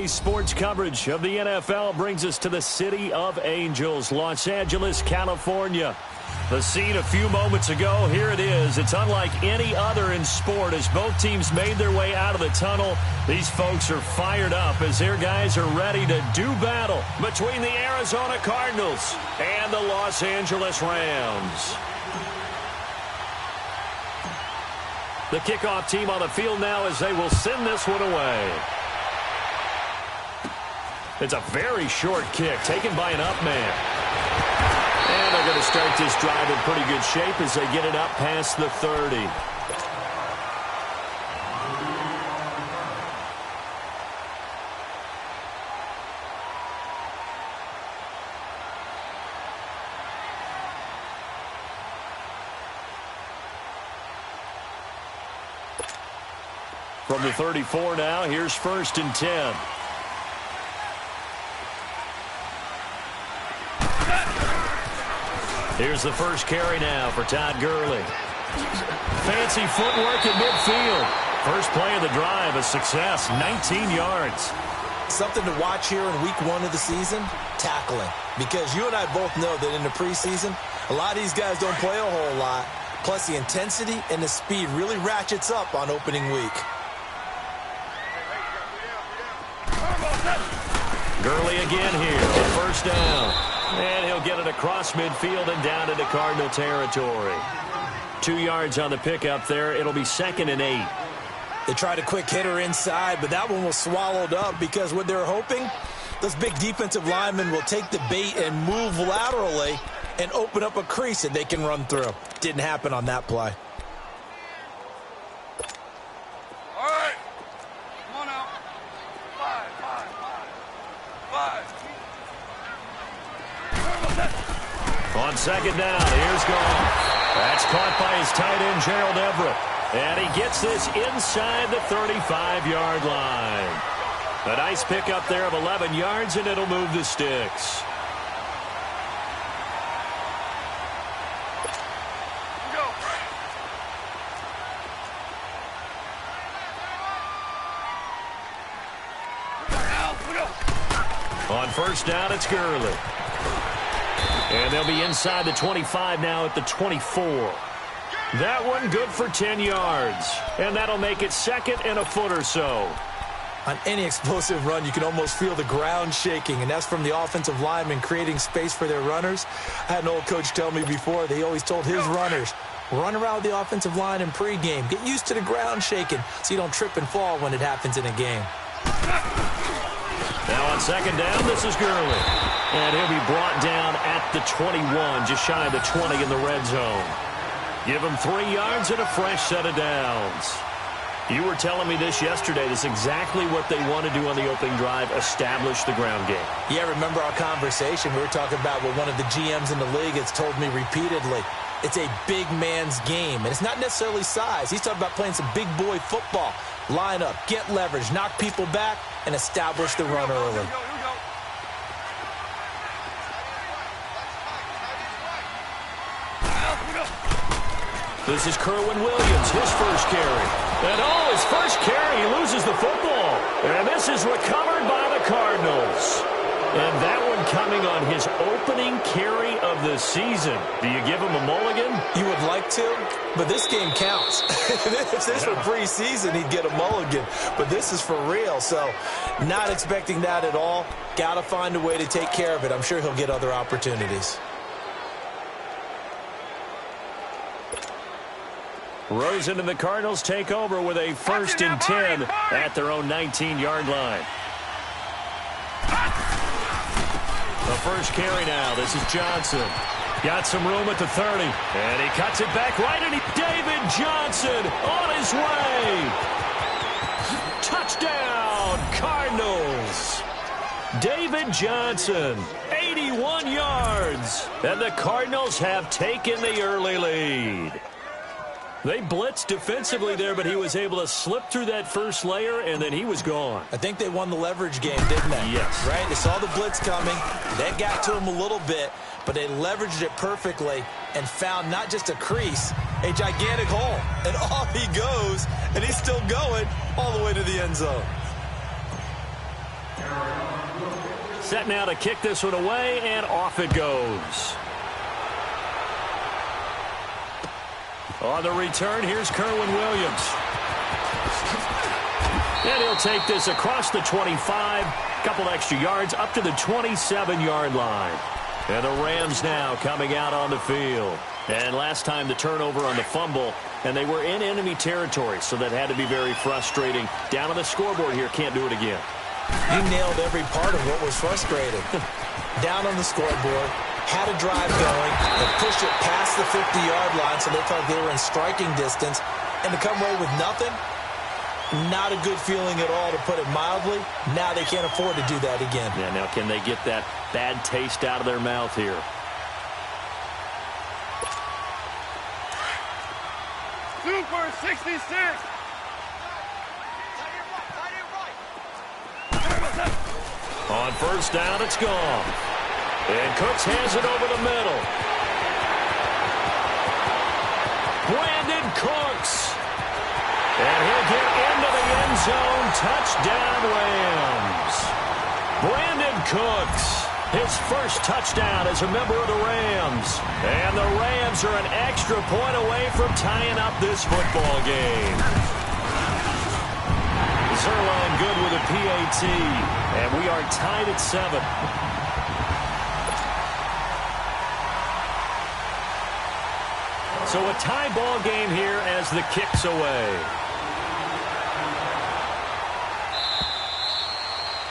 Sports coverage of the NFL brings us to the City of Angels, Los Angeles, California. The scene a few moments ago, here it is. It's unlike any other in sport as both teams made their way out of the tunnel. These folks are fired up as their guys are ready to do battle between the Arizona Cardinals and the Los Angeles Rams. The kickoff team on the field now as they will send this one away. It's a very short kick taken by an up man. And they're going to start this drive in pretty good shape as they get it up past the 30. From the 34 now, here's 1st and 10. Here's the first carry now for Todd Gurley. Fancy footwork in midfield. First play of the drive, a success, 19 yards. Something to watch here in week 1 of the season, tackling. Because you and I both know that in the preseason, a lot of these guys don't play a whole lot. Plus the intensity and the speed really ratchets up on opening week. Gurley again here, first down. And he'll get it across midfield and down into Cardinal territory. 2 yards on the pickup there. It'll be 2nd and 8. They tried a quick hitter inside, but that one was swallowed up because what they're hoping, those big defensive linemen will take the bait and move laterally and open up a crease that they can run through. Didn't happen on that play. All right. Come on out. 5. On 2nd down, here's Goff. That's caught by his tight end, Gerald Everett. And he gets this inside the 35-yard line. A nice pickup there of 11 yards, and it'll move the sticks. Go. On 1st down, it's Gurley. And they'll be inside the 25 now at the 24. That one good for 10 yards. And that'll make it 2nd and a foot or so. On any explosive run, you can almost feel the ground shaking, and that's from the offensive linemen creating space for their runners. I had an old coach tell me before, they always told his runners, run around the offensive line in pregame. Get used to the ground shaking so you don't trip and fall when it happens in a game. Now on 2nd down, this is Gurley. And he'll be brought down at the 21, just shy of the 20 in the red zone. Give him 3 yards and a fresh set of downs. You were telling me this yesterday. This is exactly what they want to do on the opening drive, establish the ground game. Yeah, remember our conversation? We were talking about what one of the GMs in the league has told me repeatedly. It's a big man's game, and it's not necessarily size. He's talking about playing some big boy football. Line up, get leverage, knock people back, and establish the run early. This is Kerwin Williams, his first carry. And his first carry, he loses the football. And this is recovered by the Cardinals. And that one coming on his opening carry of the season. Do you give him a mulligan? You would like to, but this game counts. If this were preseason, he'd get a mulligan. But this is for real, so not expecting that at all. Got to find a way to take care of it. I'm sure he'll get other opportunities. Rosen and the Cardinals take over with a 1st and 10 at their own 19-yard line. The first carry now. This is Johnson. Got some room at the 30. And he cuts it back right into David Johnson on his way. Touchdown, Cardinals. David Johnson, 81 yards. And the Cardinals have taken the early lead. They blitzed defensively there, but he was able to slip through that first layer, and then he was gone. I think they won the leverage game, didn't they? Yes. Right? They saw the blitz coming. That got to him a little bit, but they leveraged it perfectly and found not just a crease, a gigantic hole. And off he goes, and he's still going all the way to the end zone. Set now to kick this one away, and off it goes. On the return, here's Kerwin Williams. And he'll take this across the 25, couple extra yards, up to the 27-yard line. And the Rams now coming out on the field. And last time the turnover on the fumble, and they were in enemy territory, so that had to be very frustrating. Down on the scoreboard here, can't do it again. You nailed every part of what was frustrating. Down on the scoreboard, had a drive going, and pushed it past the 50-yard line, so they felt they were in striking distance, and to come away with nothing, not a good feeling at all, to put it mildly. Now they can't afford to do that again. Yeah, now can they get that bad taste out of their mouth here? Super 66. On first down, it's gone. And Cooks hands it over the middle. Brandon Cooks. And he'll get into the end zone. Touchdown, Rams. Brandon Cooks, his first touchdown as a member of the Rams. And the Rams are an extra point away from tying up this football game. Zerline good with a PAT. And we are tied at 7. So a tie ball game here as the kick's away.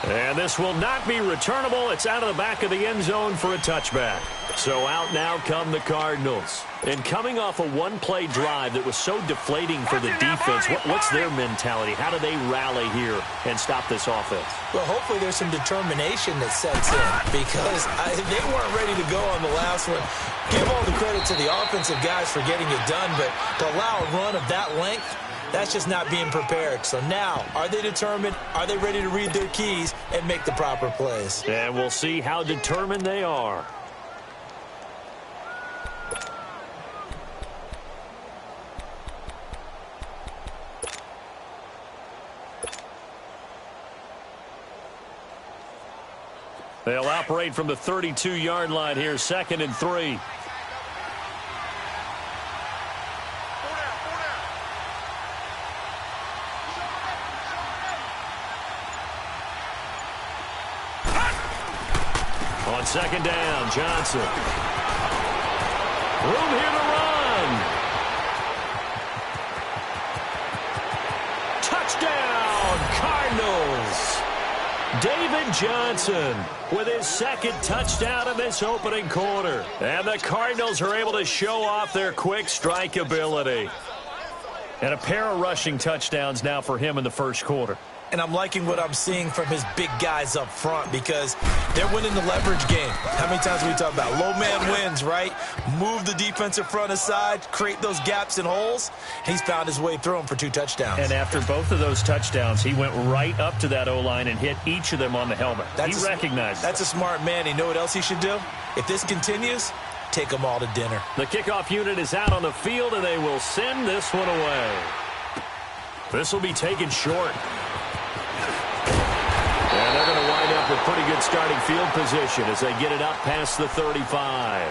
And this will not be returnable. It's out of the back of the end zone for a touchback. So out now come the Cardinals. And coming off a one-play drive that was so deflating for the defense, what's their mentality? How do they rally here and stop this offense? Well, hopefully there's some determination that sets in, because they weren't ready to go on the last one. Give all the credit to the offensive guys for getting it done, but to allow a run of that length, that's just not being prepared. So now, are they determined? Are they ready to read their keys and make the proper plays? And we'll see how determined they are. They'll operate from the 32-yard line here, 2nd and 3. On 2nd down, Johnson. Room here to run. Touchdown, Cardinals. David Johnson with his 2nd touchdown in this opening quarter. And the Cardinals are able to show off their quick strike ability. And a pair of rushing touchdowns now for him in the first quarter. And I'm liking what I'm seeing from his big guys up front, because they're winning the leverage game. How many times we talk about low man wins, right? Move the defensive front aside, create those gaps and holes. He's found his way through them for 2 touchdowns. And after both of those touchdowns, he went right up to that O-line and hit each of them on the helmet. He recognized That's a smart man. You know what else he should do? If this continues, take them all to dinner. The kickoff unit is out on the field, and they will send this one away. This will be taken short. And they're going to wind up with pretty good starting field position as they get it up past the 35.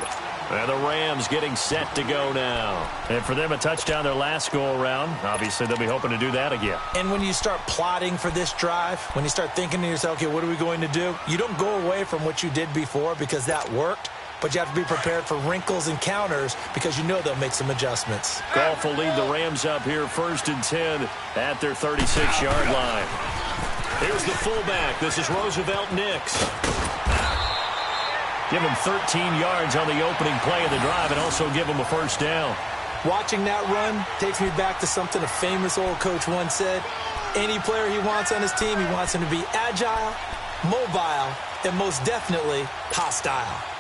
And the Rams getting set to go now. And for them, a touchdown their last go-around. Obviously, they'll be hoping to do that again. And when you start plotting for this drive, when you start thinking to yourself, okay, what are we going to do? You don't go away from what you did before because that worked. But you have to be prepared for wrinkles and counters because you know they'll make some adjustments. Goff will lead the Rams up here 1st and 10 at their 36-yard line. Here's the fullback. This is Roosevelt Nix. Give him 13 yards on the opening play of the drive and also give him a first down. Watching that run takes me back to something a famous old coach once said. Any player he wants on his team, he wants him to be agile, mobile, and most definitely hostile.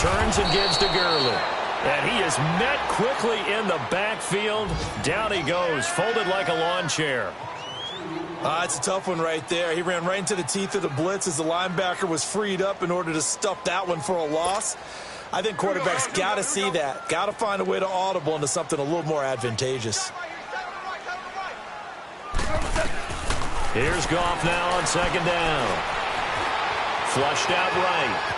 Turns and gives to Gurley. And he is met quickly in the backfield. Down he goes, folded like a lawn chair. It's a tough one right there. He ran right into the teeth of the blitz as the linebacker was freed up in order to stuff that one for a loss. I think quarterbacks got to see that. Got to find a way to audible into something a little more advantageous. Here's Goff now on second down. Flushed out right.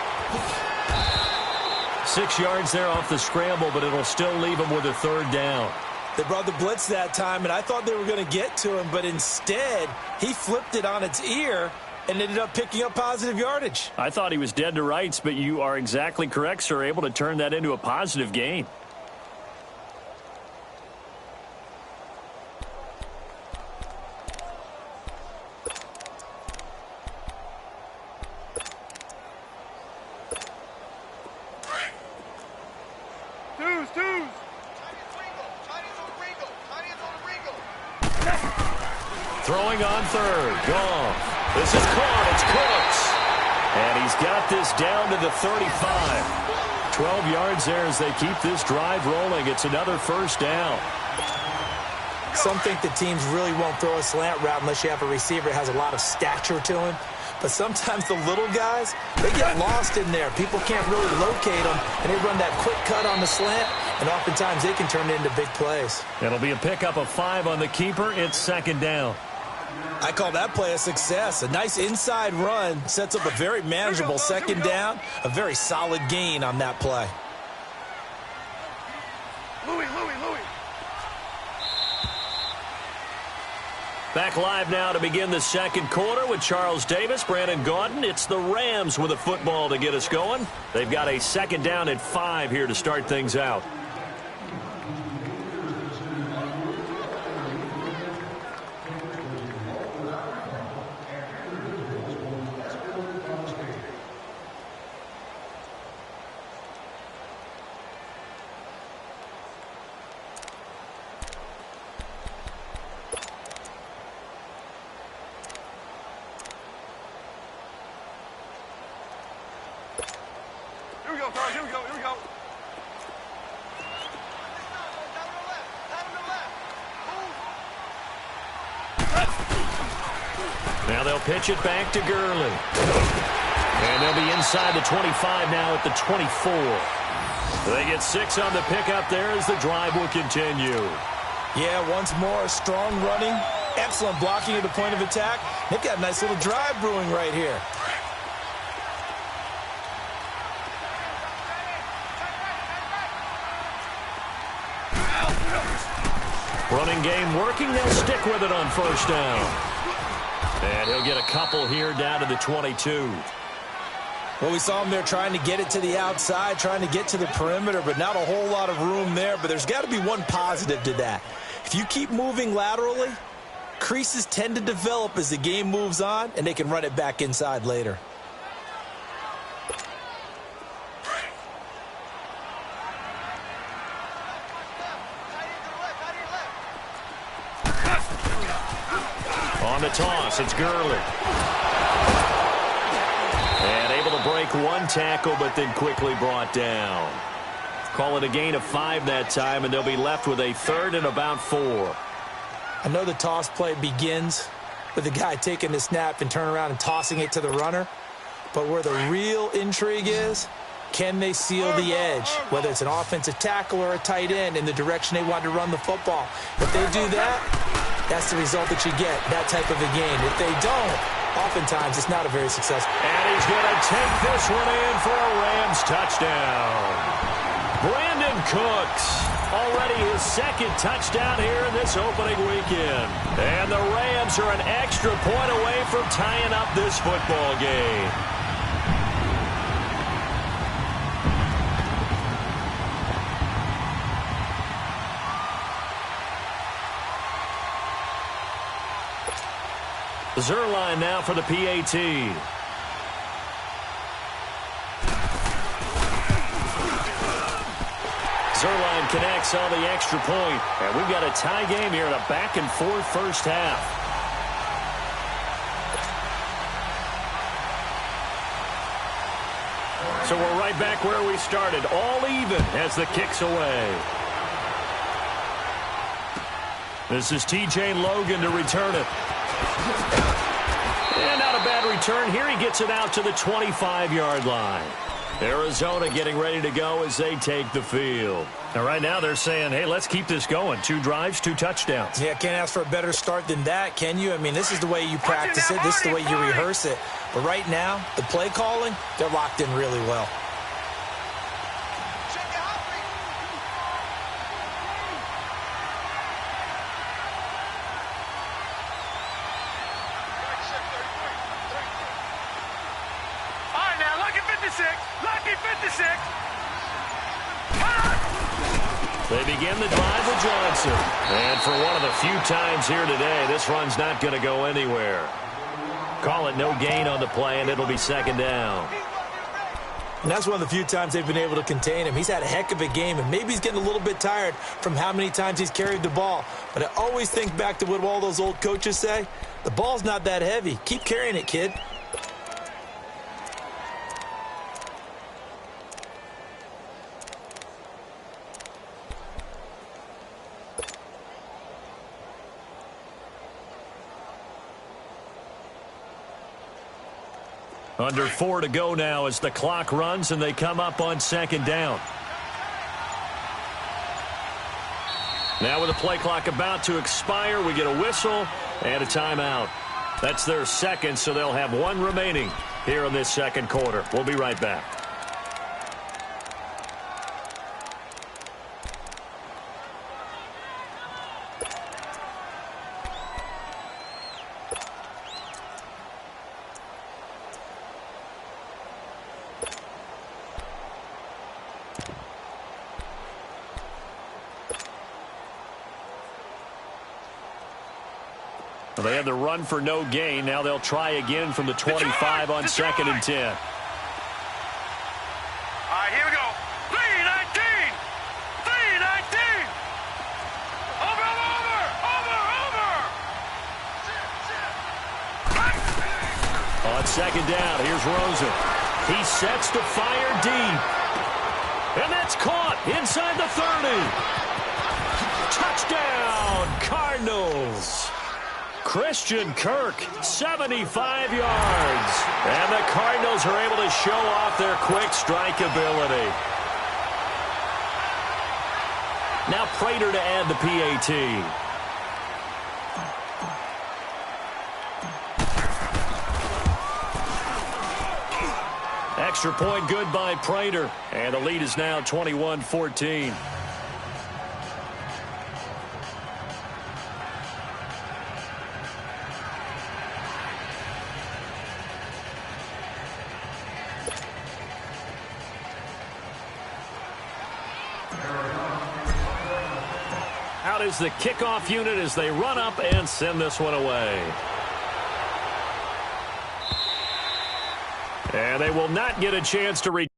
6 yards there off the scramble, but it'll still leave him with a third down. They brought the blitz that time, and I thought they were going to get to him, but instead, he flipped it on its ear and ended up picking up positive yardage. I thought he was dead to rights, but you are exactly correct, sir, able to turn that into a positive gain. Throwing on third. Goff. This is caught. It's Cooks. And he's got this down to the 35. 12 yards there as they keep this drive rolling. It's another first down. Some think the teams really won't throw a slant route unless you have a receiver that has a lot of stature to him. But sometimes the little guys, they get lost in there. People can't really locate them, and they run that quick cut on the slant, and oftentimes they can turn it into big plays. It'll be a pickup of 5 on the keeper. It's second down. I call that play a success. A nice inside run sets up a very manageable second down, a very solid gain on that play. Louis. Back live now to begin the second quarter with Charles Davis, Brandon Gaudin. It's the Rams with a football to get us going. They've got a second down at 5 here to start things out. Here we go. Now they'll pitch it back to Gurley. And they'll be inside the 25 now at the 24. They get 6 on the pickup there as the drive will continue. Yeah, once more, strong running, excellent blocking at the point of attack. They've got a nice little drive brewing right here. Running game working. They'll stick with it on first down. And he'll get a couple here down to the 22. Well, we saw him there trying to get it to the outside, trying to get to the perimeter, but not a whole lot of room there. But there's got to be one positive to that. If you keep moving laterally, creases tend to develop as the game moves on, and they can run it back inside later. On the toss, it's Gurley. And able to break one tackle, but then quickly brought down. Call it a gain of 5 that time, and they'll be left with a third and about 4. I know the toss play begins with the guy taking the snap and turn around and tossing it to the runner. But where the real intrigue is, can they seal the edge, whether it's an offensive tackle or a tight end, in the direction they want to run the football? If they do that, that's the result that you get, that type of a game. If they don't, oftentimes it's not a very successful. And he's going to take this one in for a Rams touchdown. Brandon Cooks, already his second touchdown here in this opening weekend. And the Rams are an extra point away from tying up this football game. Zerline now for the PAT. Zerline connects on the extra point. And we've got a tie game here in a back-and-forth first half. So we're right back where we started, all even as the kick's away. This is TJ Logan to return it. And not a bad return here. He gets it out to the 25-yard line. Arizona getting ready to go as they take the field. Now, right now they're saying, hey, let's keep this going. 2 drives, 2 touchdowns. Yeah, can't ask for a better start than that, can you? I mean, this is the way you practice it. This is the way you rehearse it. But right now, the play calling, they're locked in really well. They begin the drive with Johnson. And for one of the few times here today, this run's not going to go anywhere. Call it no gain on the play, and it'll be 2nd down. And that's one of the few times they've been able to contain him. He's had a heck of a game, and maybe he's getting a little bit tired from how many times he's carried the ball. But I always think back to what all those old coaches say. The ball's not that heavy. Keep carrying it, kid. Under 4 to go now as the clock runs and they come up on 2nd down. Now with the play clock about to expire, we get a whistle and a timeout. That's their second, so they'll have 1 remaining here in this 2nd quarter. We'll be right back. They had the run for no gain. Now they'll try again from the 25 on 2nd and 10. All right, here we go. 3-19. 3-19. Over. On 2nd down, here's Rosen. He sets to fire deep. And that's caught inside the 30. Touchdown, Cardinals. Christian Kirk, 75 yards. And the Cardinals are able to show off their quick strike ability. Now Prater to add the PAT. Extra point good by Prater. And the lead is now 21-14. Out is the kickoff unit as they run up and send this one away. And they will not get a chance to reach.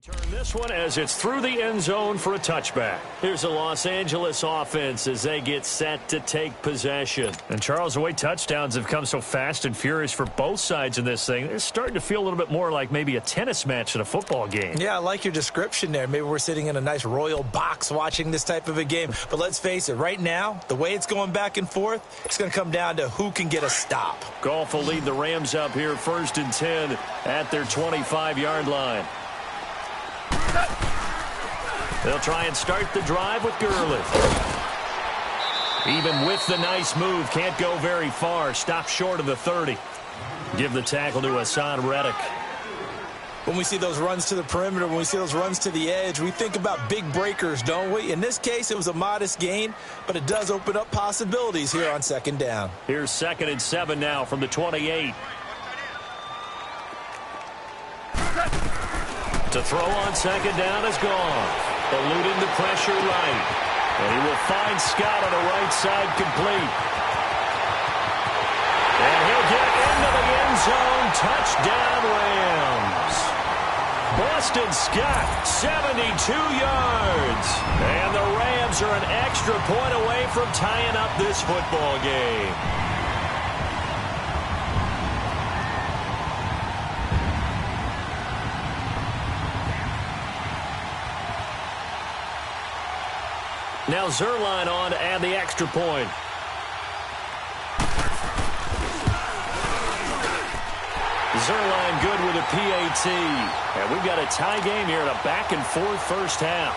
Turn this one as it's through the end zone for a touchback. Here's the Los Angeles offense as they get set to take possession. And Charles, the way touchdowns have come so fast and furious for both sides in this thing, it's starting to feel a little bit more like maybe a tennis match in a football game. Yeah, I like your description there. Maybe we're sitting in a nice royal box watching this type of a game. But let's face it, right now, the way it's going back and forth, it's going to come down to who can get a stop. Goff will lead the Rams up here 1st and 10 at their 25-yard line. They'll try and start the drive with Gurley. Even with the nice move, can't go very far. Stop short of the 30. Give the tackle to Hassan Reddick. When we see those runs to the perimeter, when we see those runs to the edge, we think about big breakers, don't we? In this case, it was a modest gain, but it does open up possibilities here on second down. Here's 2nd and 7 now from the 28. To throw on second down is gone. Eluding the pressure right. And he will find Scott on the right side complete. And he'll get into the end zone. Touchdown Rams. Boston Scott, 72 yards. And the Rams are an extra point away from tying up this football game. Now Zerline on to add the extra point. Zerline good with a PAT. And we've got a tie game here in a back-and-forth first half.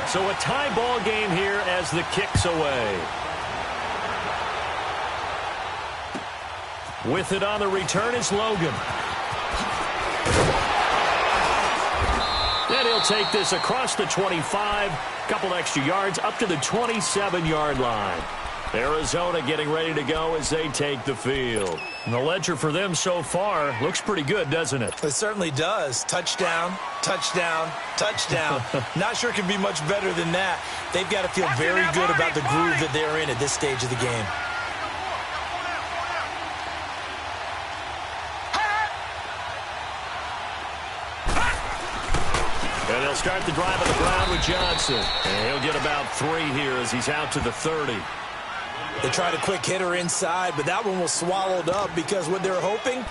So a tie ball game here as the kick's away. With it on the return is Logan. And he'll take this across the 25, couple extra yards up to the 27-yard line. Arizona getting ready to go as they take the field. And the ledger for them so far looks pretty good, doesn't it? It certainly does. Touchdown, touchdown, touchdown. Not sure it can be much better than that. They've got to feel very good about the groove that they're in at this stage of the game. And they'll start the drive on the ground with Johnson. And he'll get about 3 here as he's out to the 30. They tried a quick hitter inside, but that one was swallowed up because what they're hoping,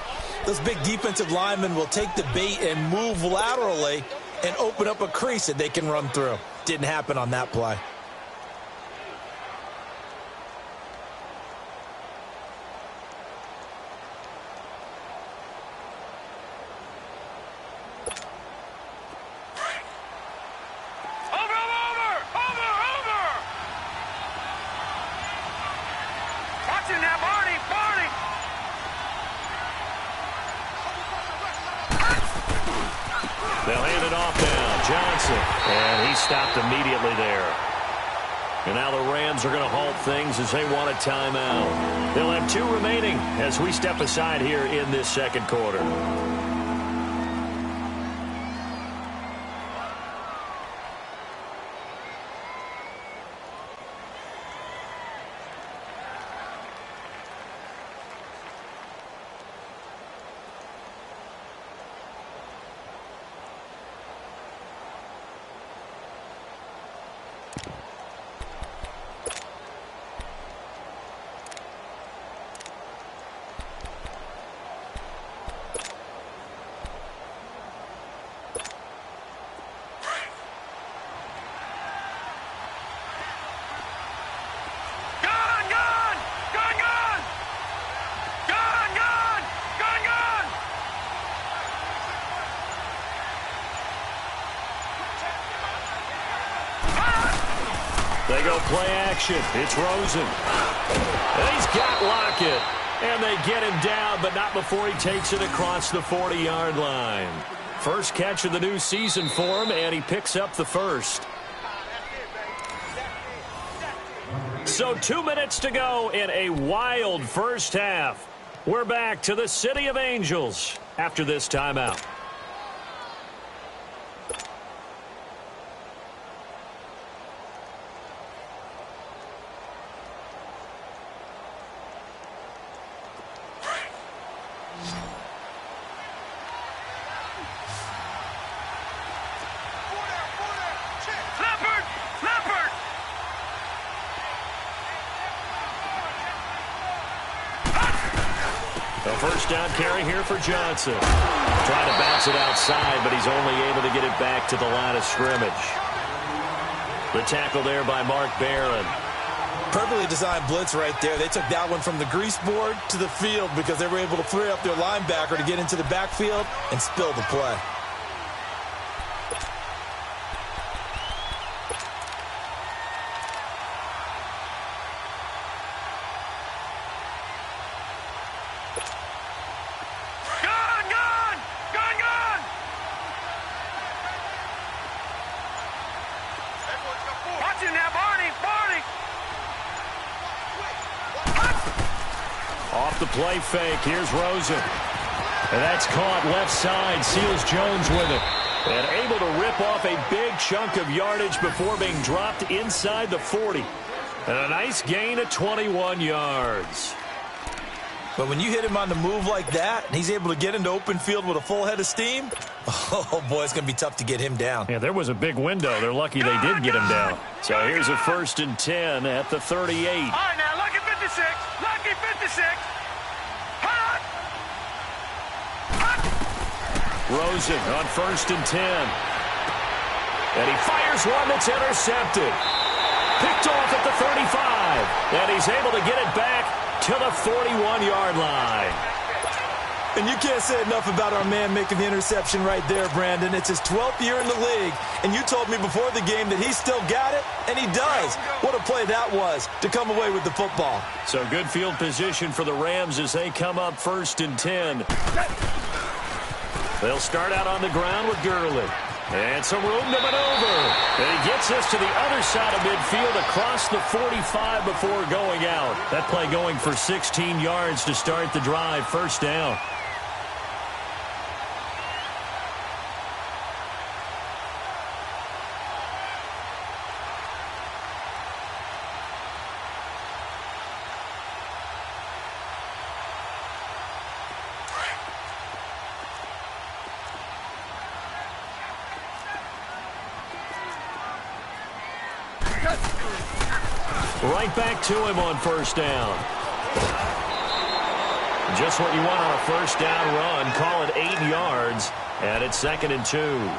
those big defensive linemen will take the bait and move laterally and open up a crease that they can run through. Didn't happen on that play. They'll hand it off now. Johnson. And he stopped immediately there. And now the Rams are going to halt things as they want a timeout. They'll have 2 remaining as we step aside here in this second quarter. They go play action. It's Rosen. And he's got Lockett. And they get him down, but not before he takes it across the 40-yard line. First catch of the new season for him, and he picks up the first. So 2 minutes to go in a wild first half. We're back to the City of Angels after this timeout. First down carry here for Johnson. Trying to bounce it outside, but he's only able to get it back to the line of scrimmage. The tackle there by Mark Barron. Perfectly designed blitz right there. They took that one from the grease board to the field because they were able to free up their linebacker to get into the backfield and spill the play. play fake. Here's Rosen. And that's caught left side. Seals Jones with it. And able to rip off a big chunk of yardage before being dropped inside the 40. And a nice gain of 21 yards. But when you hit him on the move like that, and he's able to get into open field with a full head of steam, oh, boy, it's going to be tough to get him down. Yeah, there was a big window. They're lucky they did get him down. So here's a 1st and 10 at the 38. All right, now, lucky 56. Lucky 56. Hot. Hot. Rosen on 1st and 10. And he fires one that's intercepted. Picked off at the 35. And he's able to get it back to the 41-yard line. And you can't say enough about our man making the interception right there, Brandon. It's his 12th year in the league, and you told me before the game that he still got it, and he does. What a play that was to come away with the football. So good field position for the Rams as they come up 1st and 10. They'll start out on the ground with Gurley. And some room to maneuver. And he gets us to the other side of midfield across the 45 before going out. That play going for 16 yards to start the drive. 1st down. Right back to him on 1st down. Just what you want on a 1st down run. Call it 8 yards. And it's 2nd and 2.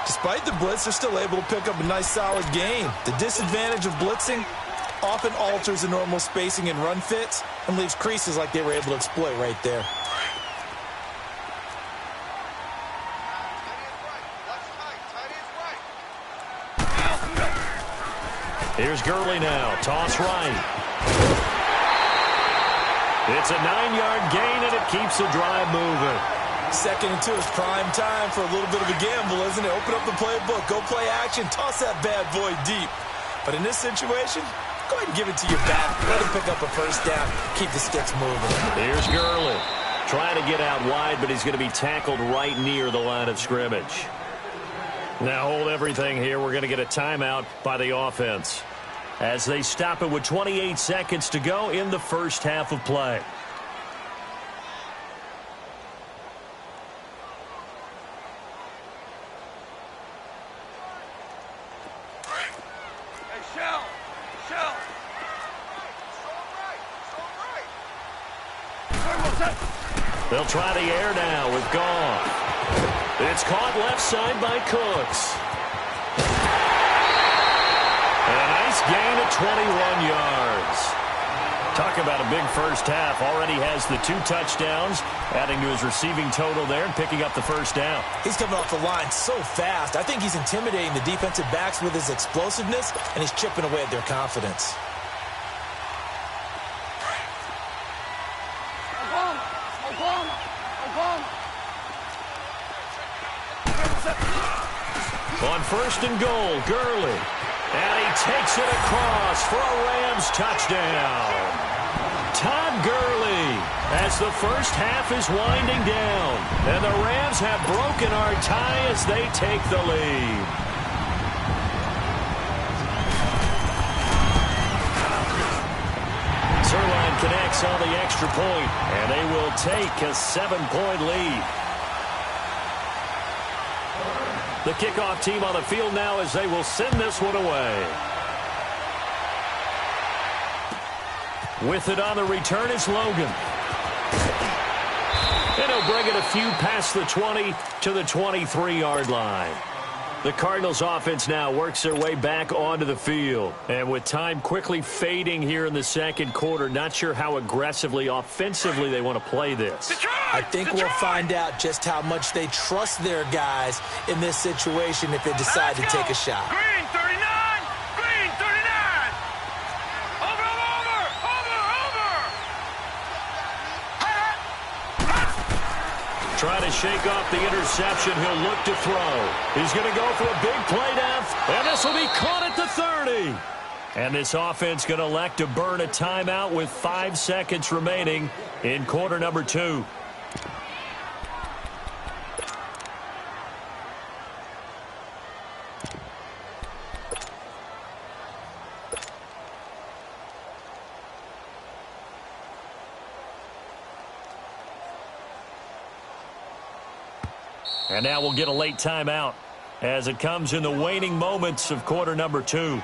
Despite the blitz, they're still able to pick up a nice solid gain. The disadvantage of blitzing often alters the normal spacing and run fits and leaves creases like they were able to exploit right there. Here's Gurley now. Toss right. It's a 9-yard gain, and it keeps the drive moving. 2nd and 2 is prime time for a little bit of a gamble, isn't it? Open up the playbook. Go play action. Toss that bad boy deep. But in this situation, go ahead and give it to your back. Let him pick up a 1st down. Keep the sticks moving. Here's Gurley. Trying to get out wide, but he's going to be tackled right near the line of scrimmage. Now hold everything here. We're going to get a timeout by the offense as they stop it with 28 seconds to go in the 1st half of play. Hey, Shell. They'll try the air now with Goff. It's caught left side by Cooks. And a nice gain of 21 yards. Talk about a big 1st half. Already has the 2 touchdowns, adding to his receiving total there and picking up the 1st down. He's coming off the line so fast. I think he's intimidating the defensive backs with his explosiveness, and he's chipping away at their confidence. On 1st and goal, Gurley. And he takes it across for a Rams touchdown. Todd Gurley as the 1st half is winding down. And the Rams have broken our tie as they take the lead. Zerline connects on the extra point, and they will take a 7-point lead. The kickoff team on the field now as they will send this one away. With it on the return is Logan. And he'll bring it a few past the 20 to the 23-yard line. The Cardinals offense now works their way back onto the field. And with time quickly fading here in the 2nd quarter, not sure how aggressively, offensively they want to play this. I think we'll find out just how much they trust their guys in this situation if they decide to take a shot. Green 39. Green 39. Over. Trying to shake off the interception. He'll look to throw. He's going to go for a big play down. And this will be caught at the 30. And this offense going to elect to burn a timeout with 5 seconds remaining in quarter number 2. And now we'll get a late timeout as it comes in the waning moments of quarter number 2.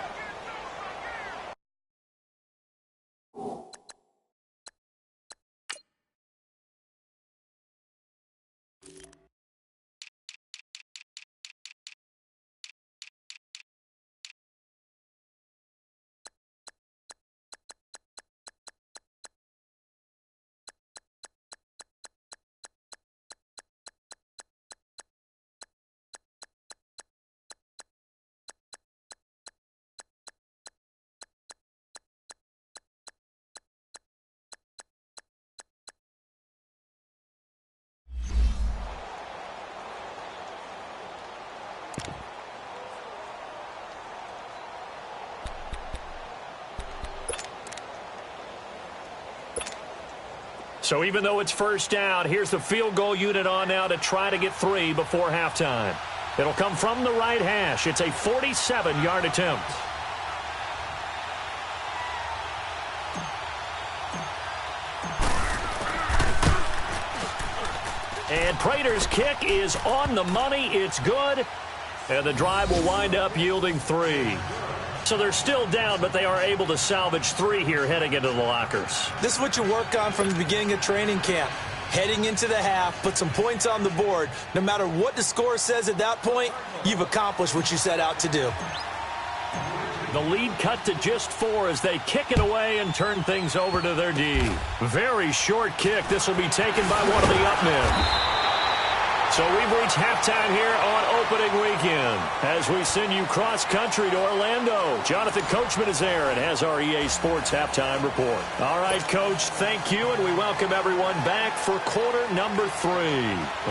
So even though it's first down, here's the field goal unit on now to try to get 3 before halftime. It'll come from the right hash. It's a 47-yard attempt. And Prater's kick is on the money. It's good. And the drive will wind up yielding 3. So they're still down, but they are able to salvage 3 here heading into the lockers. This is what you work on from the beginning of training camp. Heading into the half, put some points on the board. No matter what the score says at that point, you've accomplished what you set out to do. The lead cut to just 4 as they kick it away and turn things over to their D. Very short kick. This will be taken by one of the up men. So we've reached halftime here on opening weekend as we send you cross-country to Orlando. Jonathan Coachman is there and has our EA Sports halftime report. All right, Coach, thank you, and we welcome everyone back for quarter number 3.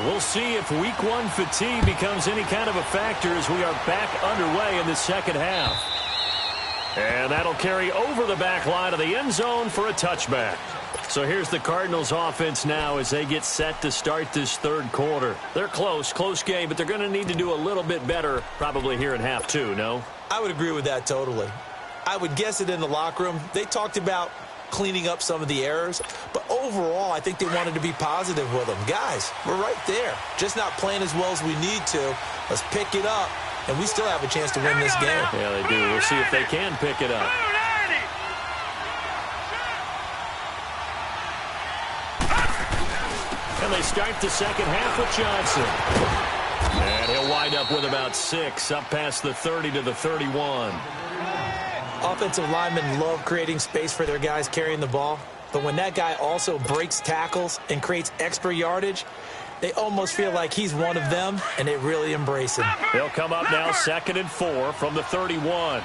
We'll see if week 1 fatigue becomes any kind of a factor as we are back underway in the second half. And that'll carry over the back line of the end zone for a touchback. So here's the Cardinals offense now as they get set to start this third quarter. They're close game, but they're going to need to do a little bit better probably here in half 2, no? I would agree with that totally. I would guess it in the locker room. They talked about cleaning up some of the errors, but overall I think they wanted to be positive with them. Guys, we're right there. Just not playing as well as we need to. Let's pick it up, and we still have a chance to win this game. Yeah, they do. We'll see if they can pick it up. And they start the second half with Johnson. And he'll wind up with about 6, up past the 30 to the 31. Offensive linemen love creating space for their guys carrying the ball. But when that guy also breaks tackles and creates extra yardage, they almost feel like he's one of them, and they really embrace him. They'll come up now 2nd and 4 from the 31.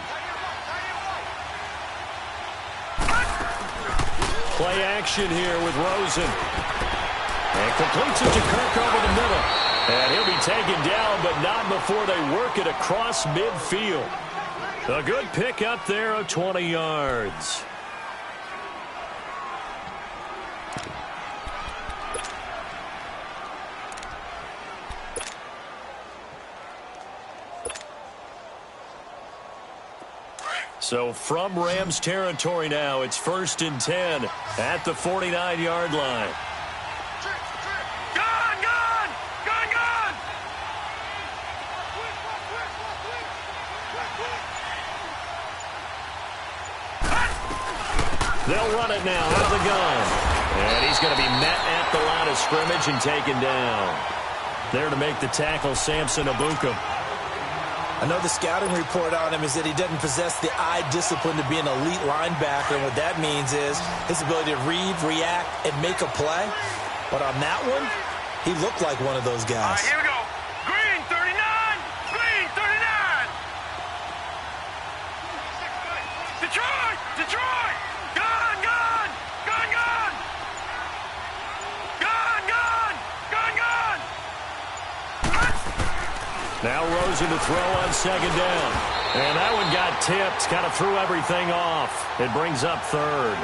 Play action here with Rosen. And completes it to Kirk over the middle. And he'll be taken down, but not before they work it across midfield. A good pick up there of 20 yards. So from Rams territory now, it's 1st and 10 at the 49-yard line. They'll run it now out of the gun. And he's going to be met at the line of scrimmage and taken down. There to make the tackle, Samson Abuka. I know the scouting report on him is that he doesn't possess the eye discipline to be an elite linebacker. And what that means is his ability to read, react, and make a play. But on that one, he looked like one of those guys. All right, here we go. Green 39. Green 39. Detroit. Detroit. Gun, gun. Gun, gun. Gun, gun. Gun, gun. Now Rosen to throw on 2nd down. And that one got tipped, kind of threw everything off. It brings up third.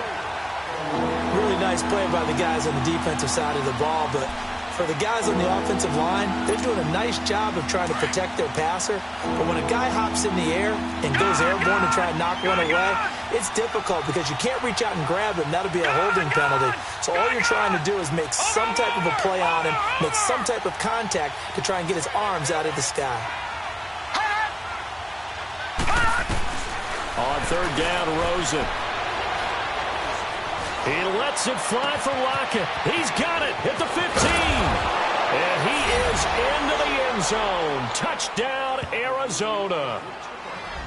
Really nice play by the guys on the defensive side of the ball, but for the guys on the offensive line, they're doing a nice job of trying to protect their passer. But when a guy hops in the air and goes airborne to try and knock one away, it's difficult because you can't reach out and grab him. That'll be a holding penalty. So all you're trying to do is make some type of a play on him, make some type of contact to try and get his arms out of the sky. On third down, Rosen. He lets it fly for Lockett. He's got it at the 15. And he is into the end zone. Touchdown, Arizona.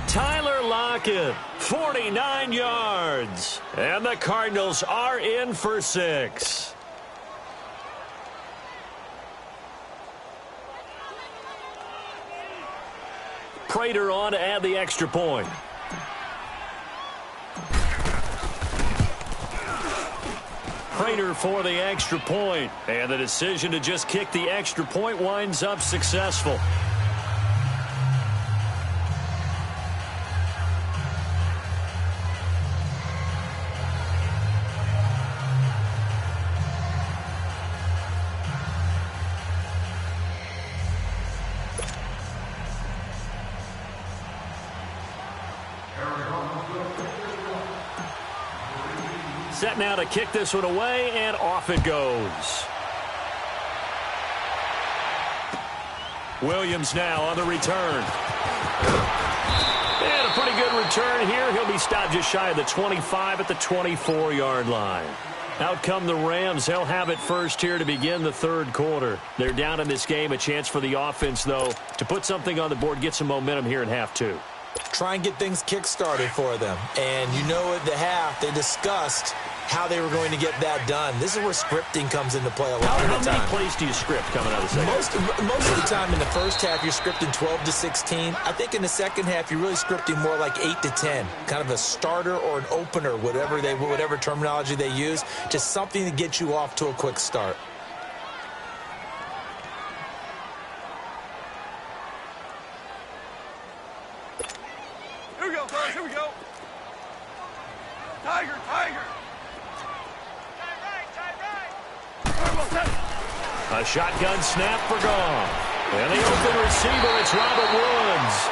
Tyler Lockett, 49 yards. And the Cardinals are in for 6. Prater on to add the extra point. Prater for the extra point. And the decision to just kick the extra point winds up successful. Set now to kick this one away, and off it goes. Williams now on the return. And a pretty good return here. He'll be stopped just shy of the 25 at the 24-yard line. Out come the Rams. They'll have it first here to begin the third quarter. They're down in this game. A chance for the offense, though, to put something on the board, get some momentum here in half two. Try and get things kick-started for them. And you know at the half, they discussed how they were going to get that done. This is where scripting comes into play a lot of the time. How many plays do you script coming out of the second? Most of the time in the first half, you're scripting 12 to 16. I think in the second half, you're really scripting more like 8 to 10. Kind of a starter or an opener, whatever terminology they use. Just something to get you off to a quick start. Here we go, fellas. Here we go. Tiger, tiger. A shotgun snap for Goff. And the open receiver, it's Robert Woods.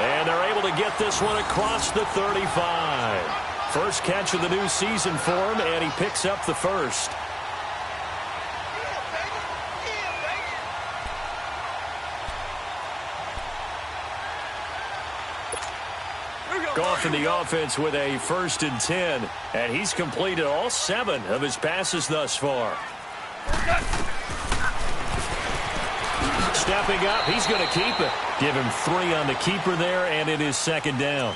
And they're able to get this one across the 35. First catch of the new season for him, and he picks up the first. Goff in the offense with a 1st and 10. And he's completed all 7 of his passes thus far. Stepping up, he's going to keep it. Give him 3 on the keeper there, and it is 2nd down.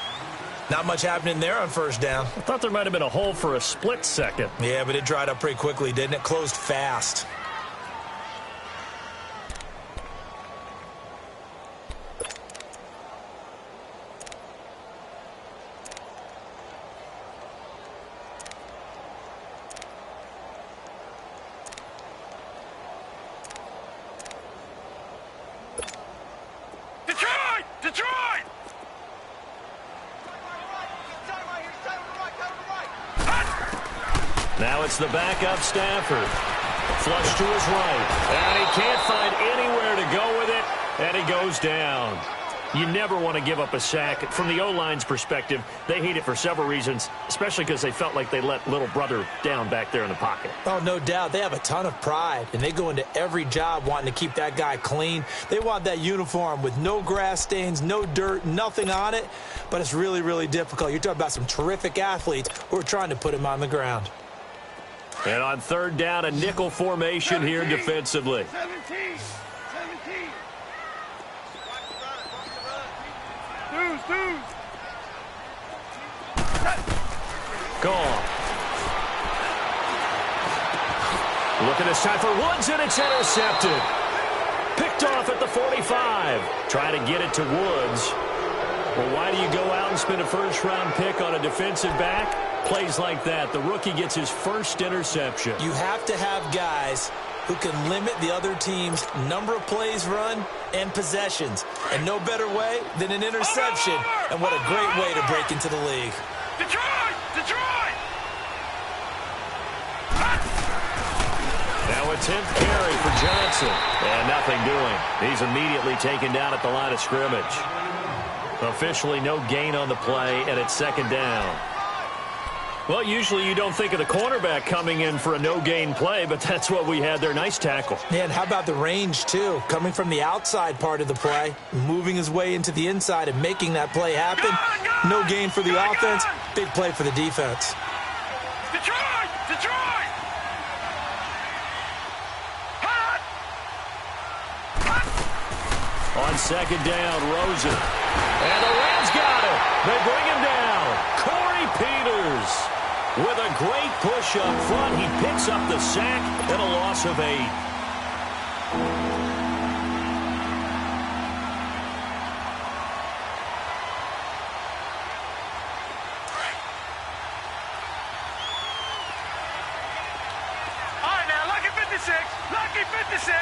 Not much happening there on 1st down. I thought there might have been a hole for a split second. Yeah, but it dried up pretty quickly, didn't it? Closed fast. Now it's the backup Stafford. Flush to his right. And he can't find anywhere to go with it. And he goes down. You never want to give up a sack. From the O-line's perspective, they hate it for several reasons, especially because they felt like they let little brother down back there in the pocket. Oh, no doubt. They have a ton of pride, and they go into every job wanting to keep that guy clean. They want that uniform with no grass stains, no dirt, nothing on it. But it's really, really difficult. You're talking about some terrific athletes who are trying to put him on the ground. And on 3rd down, a nickel formation here defensively. 17. Gone. Look at this time for Woods, and it's intercepted. Picked off at the 45. Try to get it to Woods. Well, why do you go out and spend a 1st-round pick on a defensive back? Plays like that. The rookie gets his 1st interception. You have to have guys who can limit the other team's number of plays run and possessions. And no better way than an interception. And what a great way to break into the league. Detroit! Detroit! Now a 10th carry for Johnson. And nothing doing. He's immediately taken down at the line of scrimmage. Officially no gain on the play, and it's second down. Well, usually you don't think of the cornerback coming in for a no-gain play, but that's what we had there. Nice tackle. Man, how about the range, too? Coming from the outside part of the play, moving his way into the inside and making that play happen. No gain for the offense, big play for the defense. Detroit! Detroit! Hot! Hot! On second down, Rosen. And the Rams got it. They bring him down. Corey Peters. With a great push up front, he picks up the sack and a loss of 8. All right, now, lucky 56. Lucky 56.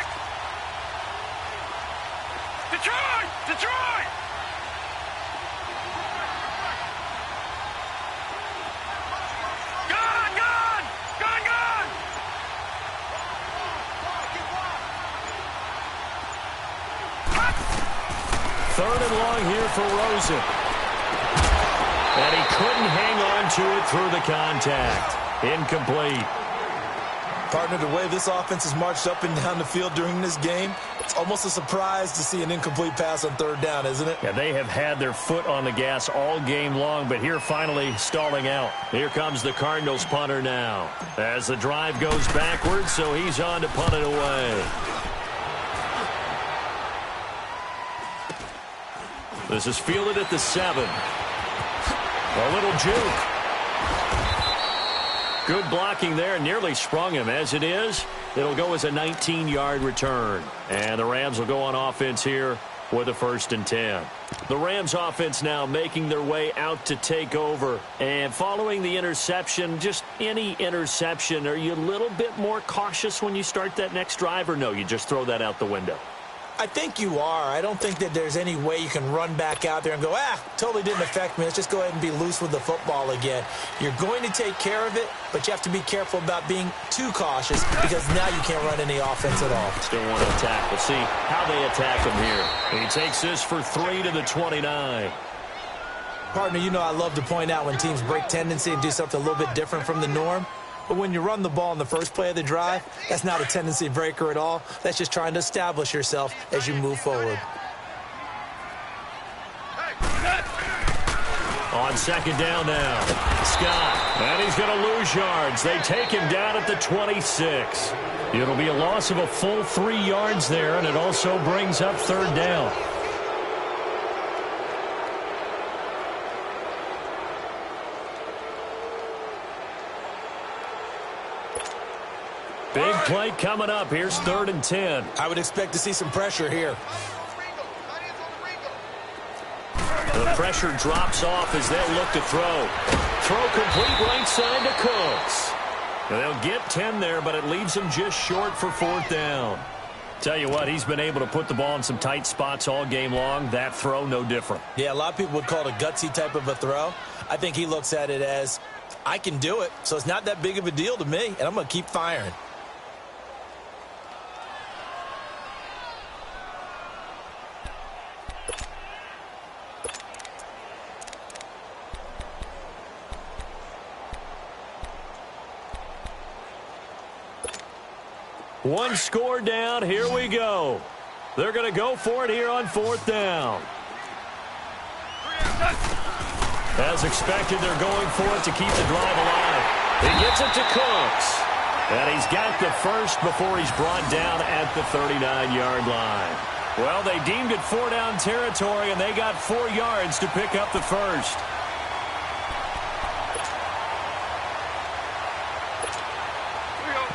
Detroit! Detroit! Gone! Gone! Gone! Gone! Third and long here for Rosen. And he couldn't hang on to it through the contact. Incomplete. Partner, the way this offense has marched up and down the field during this game, it's almost a surprise to see an incomplete pass on third down, isn't it? Yeah, they have had their foot on the gas all game long, but here finally stalling out. Here comes the Cardinals punter now. As the drive goes backwards, so he's on to punt it away. This is fielded at the 7. A little juke. Good blocking there, nearly sprung him. As it is, it'll go as a 19-yard return. And the Rams will go on offense here with a 1st and 10. The Rams offense now making their way out to take over. And following the interception, just any interception, are you a little bit more cautious when you start that next drive, or no, you just throw that out the window? I think you are. I don't think that there's any way you can run back out there and go, totally didn't affect me. Let's just go ahead and be loose with the football again. You're going to take care of it, but you have to be careful about being too cautious because now you can't run any offense at all. Still want to attack. We'll see how they attack him here. He takes this for 3 to the 29. Partner, you know I love to point out when teams break tendency and do something a little bit different from the norm. But when you run the ball in the first play of the drive, that's not a tendency breaker at all. That's just trying to establish yourself as you move forward. On second down now, Scott. And he's going to lose yards. They take him down at the 26. It'll be a loss of a full 3 yards there, and it also brings up third down. Big play coming up. Here's 3rd and 10. I would expect to see some pressure here. The pressure drops off as they'll look to throw. Throw complete right side to Cooks. And they'll get 10 there, but it leaves them just short for 4th down. Tell you what, he's been able to put the ball in some tight spots all game long. That throw, no different. Yeah, a lot of people would call it a gutsy type of a throw. I think he looks at it as, I can do it, so it's not that big of a deal to me, and I'm going to keep firing. One score down. Here we go. They're going to go for it here on 4th down. As expected, they're going for it to keep the drive alive. He gets it to Cooks. And he's got the first before he's brought down at the 39-yard line. Well, they deemed it 4-down territory, and they got 4 yards to pick up the first.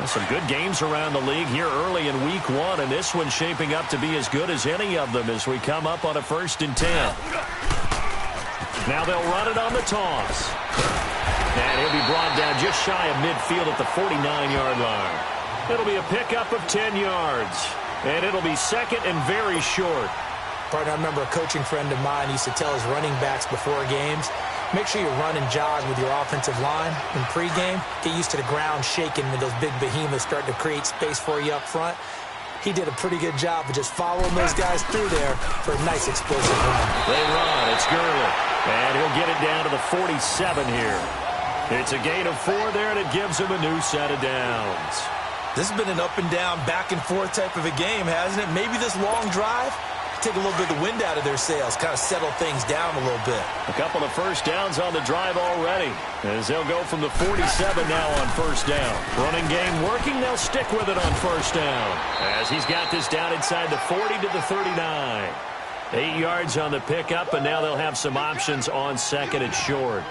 Some good games around the league here early in week 1, and this one's shaping up to be as good as any of them as we come up on a 1st and 10. Now they'll run it on the toss. And he'll be brought down just shy of midfield at the 49-yard line. It'll be a pickup of 10 yards. And it'll be second and very short. Partner, I remember a coaching friend of mine used to tell his running backs before games, make sure you run and jog with your offensive line in pregame. Get used to the ground shaking when those big behemoths start to create space for you up front. He did a pretty good job of just following those guys through there for a nice explosive run. They run. It's Gurley. And he'll get it down to the 47 here. It's a gain of 4 there, and it gives him a new set of downs. This has been an up and down, back and forth type of a game, hasn't it? Maybe this long drive, take a little bit of the wind out of their sails, kind of settle things down a little bit. A couple of first downs on the drive already, as they'll go from the 47 now on first down. Running game working, they'll stick with it on first down, as he's got this down inside the 40 to the 39. 8 yards on the pickup, and now they'll have some options on second and short.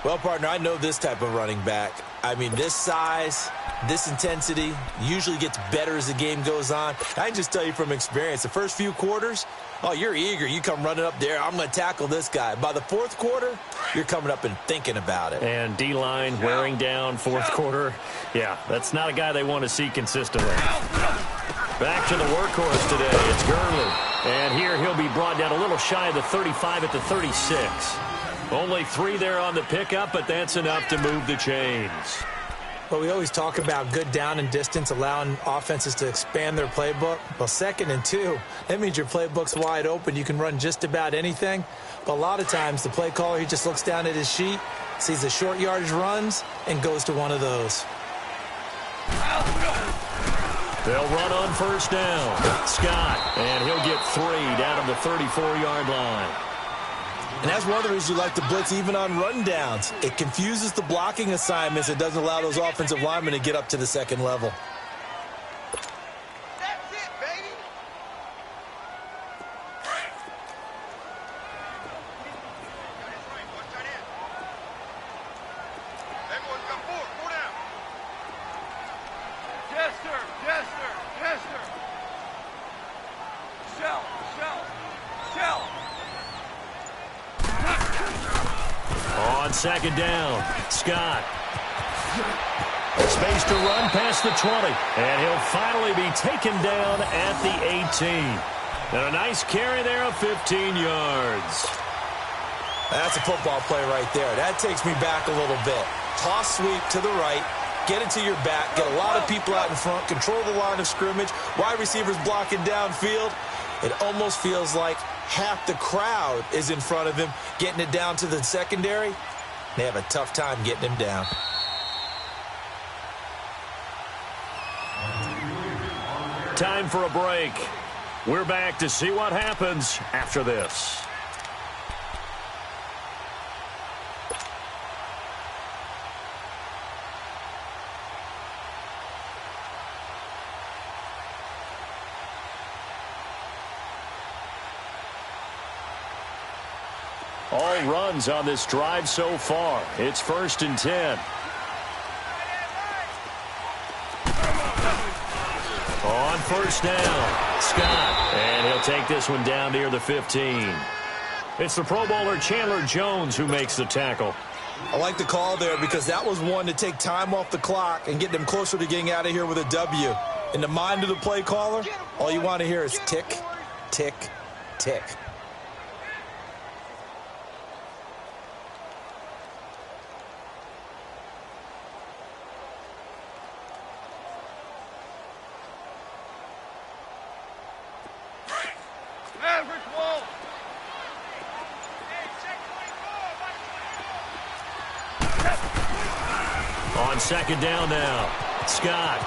Well, partner, I know this type of running back. I mean, this size, this intensity usually gets better as the game goes on. I can just tell you from experience, the first few quarters, oh, you're eager. You come running up there, I'm going to tackle this guy. By the fourth quarter, you're coming up and thinking about it. And D-line wearing down fourth quarter. Yeah, that's not a guy they want to see consistently. Back to the workhorse today. It's Gurley. And here he'll be brought down a little shy of the 35 at the 36. Only 3 there on the pickup, but that's enough to move the chains. Well, we always talk about good down and distance, allowing offenses to expand their playbook. Well, 2nd and 2, that means your playbook's wide open. You can run just about anything. But a lot of times, the play caller, he just looks down at his sheet, sees the short yardage runs, and goes to one of those. They'll run on first down. Scott, and he'll get 3 down to the 34-yard line. And that's one of the reasons you like to blitz even on rundowns. It confuses the blocking assignments. It doesn't allow those offensive linemen to get up to the second level. That's it, baby. Everyone come forward. 4 down. Yes, sir. Yes, sir. Yes, sir. Shell. On second down, Scott. Space to run past the 20. And he'll finally be taken down at the 18. And a nice carry there of 15 yards. That's a football play right there. That takes me back a little bit. Toss sweep to the right. Get it to your back. Get a lot of people out in front. Control the line of scrimmage. Wide receivers blocking downfield. It almost feels like half the crowd is in front of him, getting it down to the secondary. They have a tough time getting him down. Time for a break. We're back to see what happens after this. All runs on this drive so far. It's 1st and 10. On first down, Scott. And he'll take this one down near the 15. It's the Pro Bowler Chandler Jones who makes the tackle. I like the call there because that was one to take time off the clock and get them closer to getting out of here with a W. In the mind of the play caller, all you want to hear is tick, tick, tick. On second down now, Scott.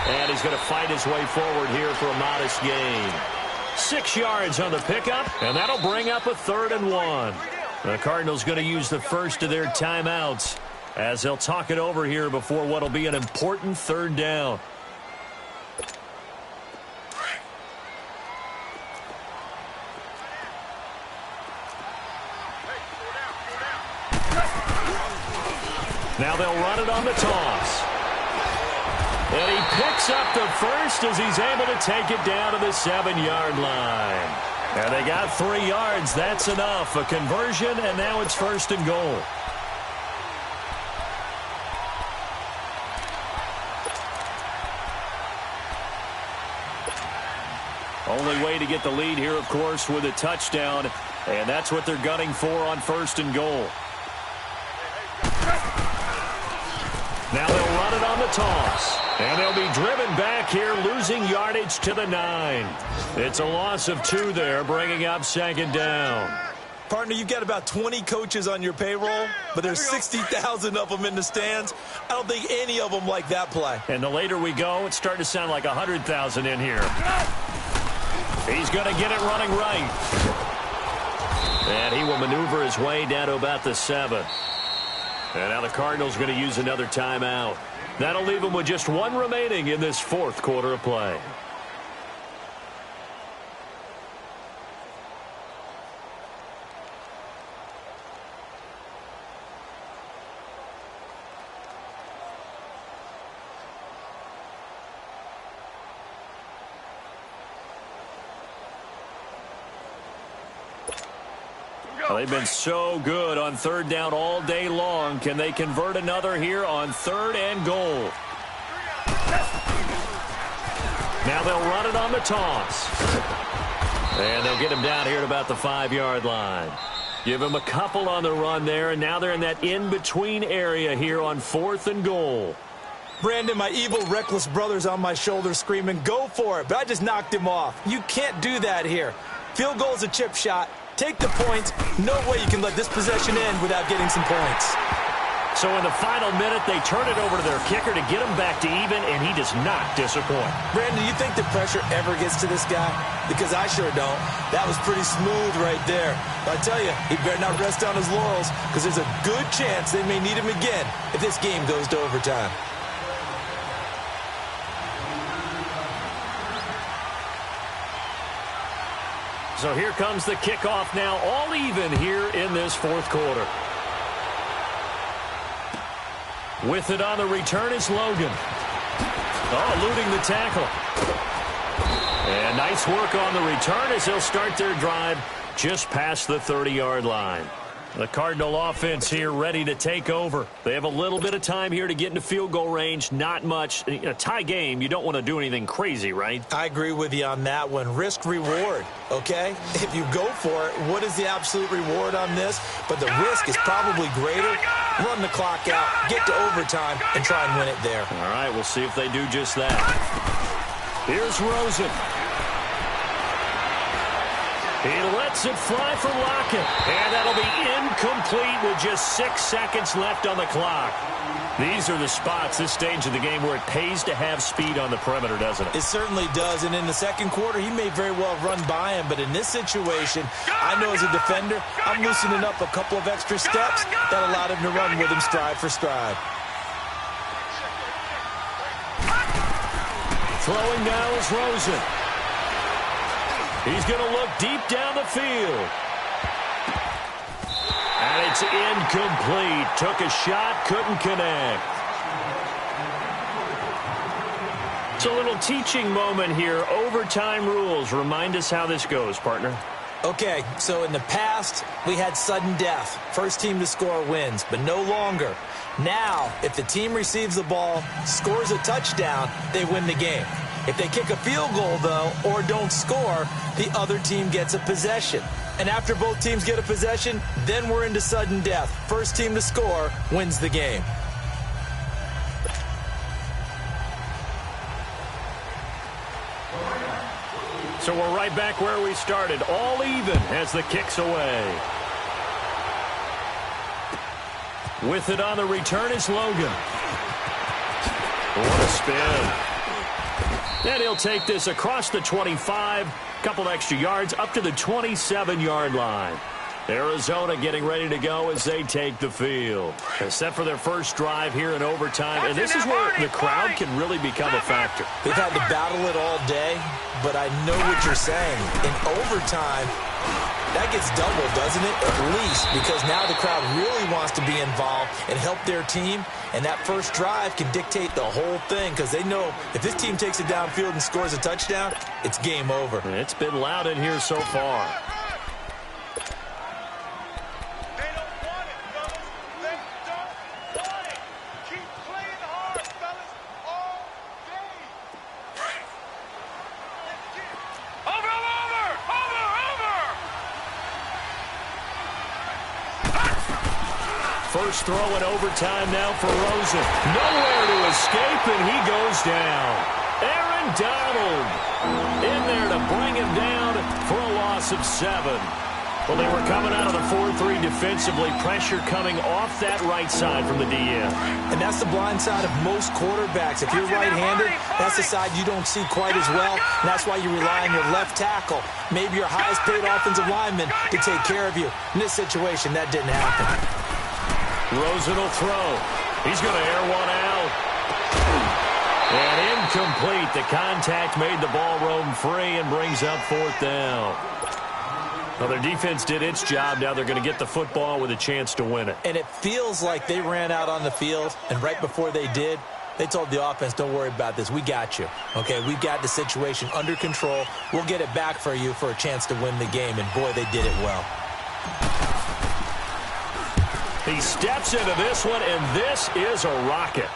And he's going to fight his way forward here for a modest gain. 6 yards on the pickup, and that'll bring up a 3rd and 1. The Cardinals going to use the first of their timeouts as they'll talk it over here before what'll be an important 3rd down. Now they'll run it on the toss. And he picks up the first as he's able to take it down to the 7-yard line. And they got 3 yards. That's enough. A conversion, and now it's 1st and goal. Only way to get the lead here, of course, with a touchdown. And that's what they're gunning for on 1st and goal. Now they'll run it on the toss. And they'll be driven back here, losing yardage to the 9. It's a loss of 2 there, bringing up 2nd down. Partner, you've got about 20 coaches on your payroll, but there's 60,000 of them in the stands. I don't think any of them like that play. And the later we go, it's starting to sound like 100,000 in here. He's going to get it running right. And he will maneuver his way down to about the 7. And now the Cardinals are going to use another timeout. That'll leave them with just 1 remaining in this 4th quarter of play. Well, they've been so good on 3rd down all day long. Can they convert another here on 3rd and goal? Now they'll run it on the toss. And they'll get him down here at about the 5-yard line. Give him a couple on the run there, and now they're in that in-between area here on 4th and goal. Brandon, my evil, reckless brother's on my shoulder screaming, go for it, but I just knocked him off. You can't do that here. Field goal's a chip shot. Take the points. No way you can let this possession end without getting some points. So in the final minute, they turn it over to their kicker to get him back to even, and he does not disappoint. Brandon, you think the pressure ever gets to this guy? Because I sure don't. That was pretty smooth right there. But I tell you, he better not rest on his laurels, because there's a good chance they may need him again if this game goes to overtime. So here comes the kickoff now, all even here in this 4th quarter. With it on the return is Logan. Oh, eluding the tackle. And nice work on the return as they'll start their drive just past the 30-yard line. The Cardinal offense here ready to take over. They have a little bit of time here to get into field goal range, not much. In a tie game, you don't want to do anything crazy, right? I agree with you on that one. Risk-reward, okay? If you go for it, what is the absolute reward on this? But the risk is probably greater. Run the clock out, get to overtime, and try and win it there. All right, we'll see if they do just that. Here's Rosen. He lets it fly for Lockett. And that'll be incomplete with just 6 seconds left on the clock. These are the spots, this stage of the game, where it pays to have speed on the perimeter, doesn't it? It certainly does. And in the 2nd quarter, he may very well run by him. But in this situation, I know as a defender, I'm loosening up a couple of extra steps that allowed him to run with him stride for stride. Throwing now is Rosen. He's going to look deep down the field. And it's incomplete. Took a shot, couldn't connect. It's a little teaching moment here. Overtime rules. Remind us how this goes, partner. Okay, so in the past, we had sudden death. First team to score wins, but no longer. Now, if the team receives the ball, scores a touchdown, they win the game. If they kick a field goal, though, or don't score, the other team gets a possession. And after both teams get a possession, then we're into sudden death. First team to score wins the game. So we're right back where we started. All even as the kick's away. With it on the return is Logan. What a spin. And he'll take this across the 25, couple extra yards, up to the 27-yard line. Arizona getting ready to go as they take the field. They're set for their first drive here in overtime, and this is where the crowd can really become a factor. They've had to battle it all day, but I know what you're saying. In overtime, that gets doubled, doesn't it? At least, because now the crowd really wants to be involved and help their team, and that first drive can dictate the whole thing because they know if this team takes it downfield and scores a touchdown, it's game over. It's been loud in here so far. first throw in overtime now for Rosen. Nowhere to escape, and he goes down. Aaron Donald in there to bring him down for a loss of 7. Well, they were coming out of the 4-3 defensively. Pressure coming off that right side from the DN. And that's the blind side of most quarterbacks. If you're right-handed, that's the side you don't see quite as well. And that's why you rely on your left tackle, maybe your highest-paid offensive lineman, to take care of you. In this situation, that didn't happen. Rosen will throw. He's going to air one out. And incomplete. The contact made the ball roam free and brings up 4th down. Well, their defense did its job. Now they're going to get the football with a chance to win it. And it feels like they ran out on the field, and right before they did, they told the offense, don't worry about this. We got you. Okay, we got the situation under control. We'll get it back for you for a chance to win the game. And, boy, they did it well. He steps into this one, and this is a rocket.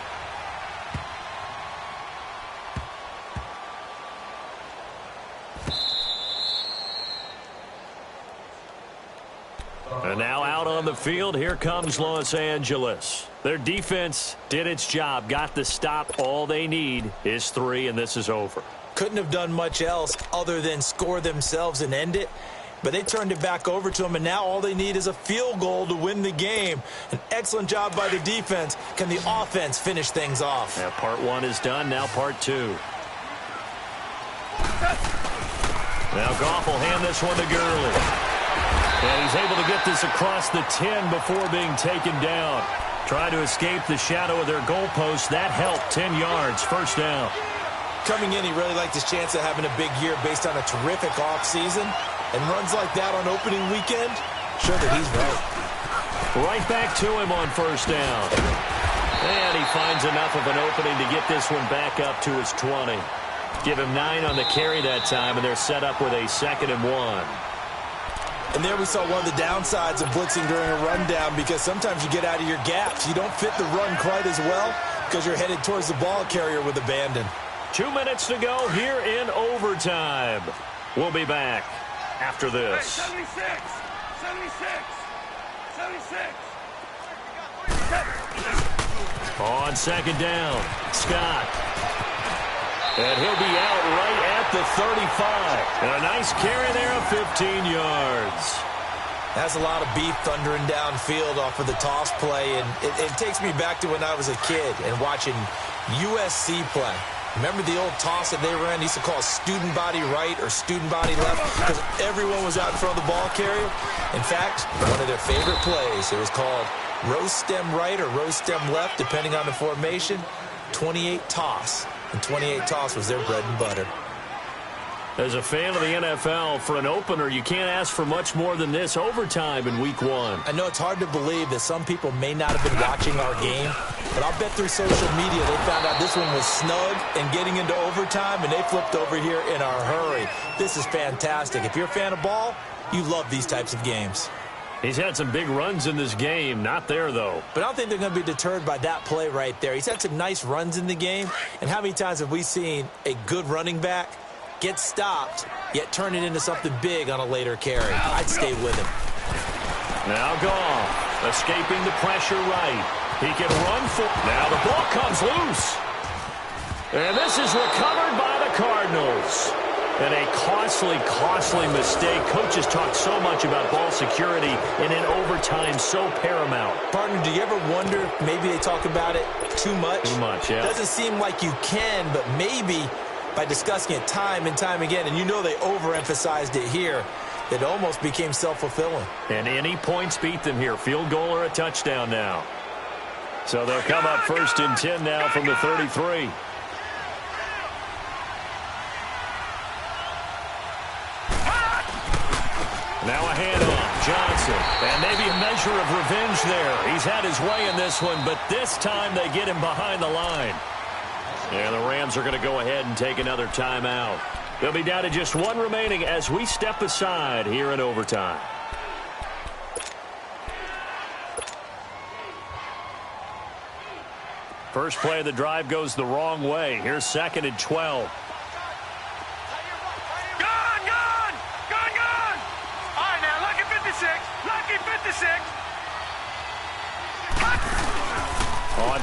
And now out on the field, here comes Los Angeles. Their defense did its job, got the stop. All they need is 3, and this is over. Couldn't have done much else other than score themselves and end it. But they turned it back over to them, and now all they need is a field goal to win the game. An excellent job by the defense. Can the offense finish things off? Now part 1 is done, now part 2. Now Goff will hand this one to Gurley. And he's able to get this across the 10 before being taken down. Trying to escape the shadow of their goalpost. That helped. 10 yards, first down. Coming in, he really liked his chance of having a big year based on a terrific offseason. And runs like that on opening weekend, show that he's right. Right back to him on first down. And he finds enough of an opening to get this one back up to his 20. Give him 9 on the carry that time, and they're set up with a 2nd and 1. And there we saw one of the downsides of blitzing during a rundown, because sometimes you get out of your gaps. You don't fit the run quite as well because you're headed towards the ball carrier with abandon. 2 minutes to go here in overtime. We'll be back after this. 76, 76. On second down, Scott. And he'll be out right at the 35. And a nice carry there of 15 yards. That's a lot of beef thundering downfield off of the toss play. And it takes me back to when I was a kid and watching USC play. Remember the old toss that they ran? They used to call student body right or student body left because everyone was out in front of the ball carrier. In fact, one of their favorite plays, it was called row stem right or row stem left, depending on the formation, 28 toss. And 28 toss was their bread and butter. As a fan of the NFL, for an opener, you can't ask for much more than this. Overtime in week 1. I know it's hard to believe that some people may not have been watching our game, but I'll bet through social media they found out this one was snug and getting into overtime, and they flipped over here in a hurry. This is fantastic. If you're a fan of ball, you love these types of games. He's had some big runs in this game. Not there, though. But I don't think they're going to be deterred by that play right there. He's had some nice runs in the game, and how many times have we seen a good running back get stopped, yet turn it into something big on a later carry? I'd stay with him. Now Goff, escaping the pressure right. He can run for. Now the ball comes loose. And this is recovered by the Cardinals. And a costly mistake. Coaches talk so much about ball security, and in overtime, so paramount. Partner, do you ever wonder if maybe they talk about it too much? Too much, yeah. Doesn't seem like you can, but maybe by discussing it time and time again, and you know they overemphasized it here, it almost became self-fulfilling. And any points beat them here. Field goal or a touchdown now. So they'll come up 1st and 10 now from the 33. Now a handoff, Johnson, and maybe a measure of revenge there. He's had his way in this one, but this time they get him behind the line. And the Rams are going to go ahead and take another timeout. They'll be down to just 1 remaining as we step aside here in overtime. First play of the drive goes the wrong way. Here's 2nd and 12. Lucky 56.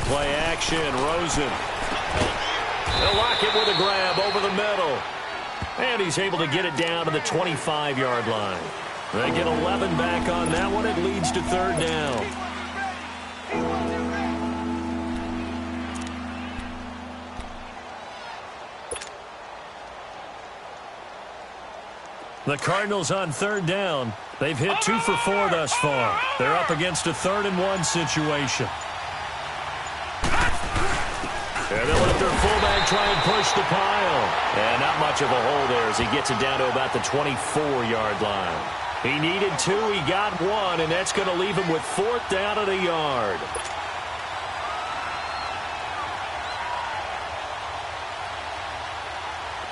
play action. Rosen. They'll lock it with a grab over the middle. And he's able to get it down to the 25-yard line. They get 11 back on that one. It leads to third down. The Cardinals on third down. They've hit 2 for 4 thus far. They're up against a 3rd-and-1 situation. And they'll let their fullback try and push the pile. And not much of a hole there as he gets it down to about the 24-yard line. He needed 2, he got 1, and that's going to leave him with 4th down at a yard.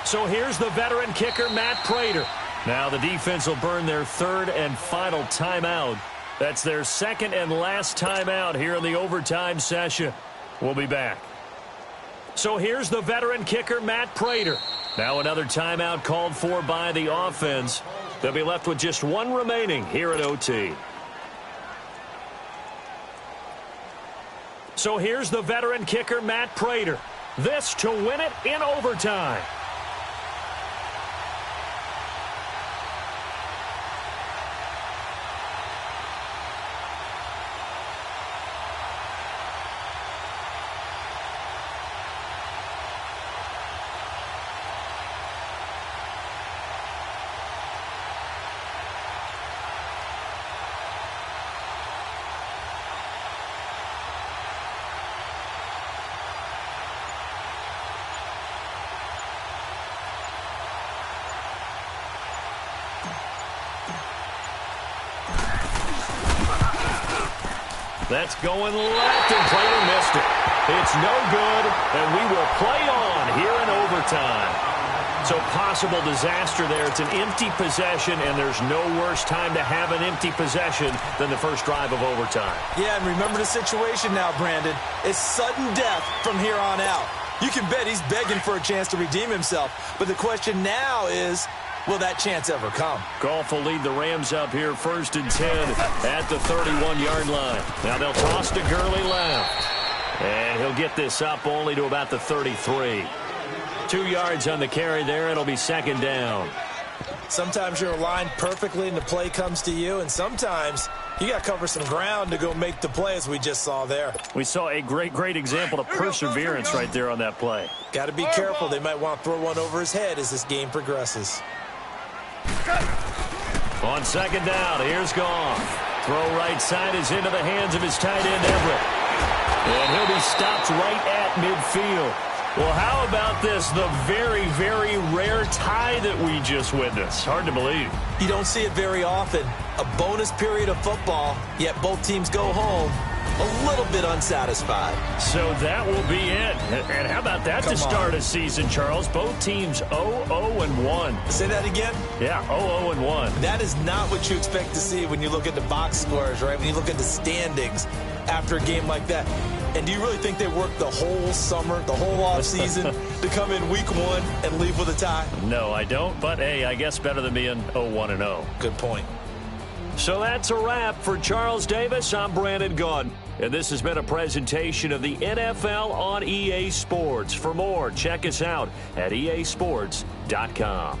So here's the veteran kicker, Matt Prater. Now the defense will burn their 3rd and final timeout. That's their 2nd and last timeout here in the overtime session. We'll be back. So here's the veteran kicker, Matt Prater. Now another timeout called for by the offense. They'll be left with just 1 remaining here at OT. So here's the veteran kicker, Matt Prater. This to win it in overtime. That's going left, and Prater missed it. It's no good, and we will play on here in overtime. So possible disaster there. It's an empty possession, and there's no worse time to have an empty possession than the first drive of overtime. Yeah, and remember the situation now, Brandon. It's sudden death from here on out. You can bet he's begging for a chance to redeem himself. But the question now is, will that chance ever come? Goff will lead the Rams up here 1st and 10 at the 31-yard line. Now they'll toss to Gurley left. And he'll get this up only to about the 33. 2 yards on the carry there. It'll be 2nd down. Sometimes you're aligned perfectly and the play comes to you, and sometimes you got to cover some ground to go make the play, as we just saw there. We saw a great example of perseverance right there on that play. Got to be careful. They might want to throw one over his head as this game progresses. On 2nd down, here's Goff. Throw right side is into the hands of his tight end, Everett. And he'll be stopped right at midfield. Well, how about this? The very rare tie that we just witnessed. Hard to believe. You don't see it very often. A bonus period of football, yet both teams go home a little bit unsatisfied. So that will be it. And how about that to start a season, Charles? Both teams 0-0-1. Say that again? Yeah, 0-0-1. That is not what you expect to see when you look at the box scores, right? When you look at the standings after a game like that. And do you really think they worked the whole summer, the whole offseason to come in week 1 and leave with a tie? No, I don't. But, hey, I guess better than being 0-1-0. Good point. So that's a wrap for Charles Davis. I'm Brandon Gaudin. And this has been a presentation of the NFL on EA Sports. For more, check us out at easports.com.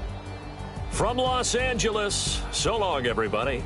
From Los Angeles, so long, everybody.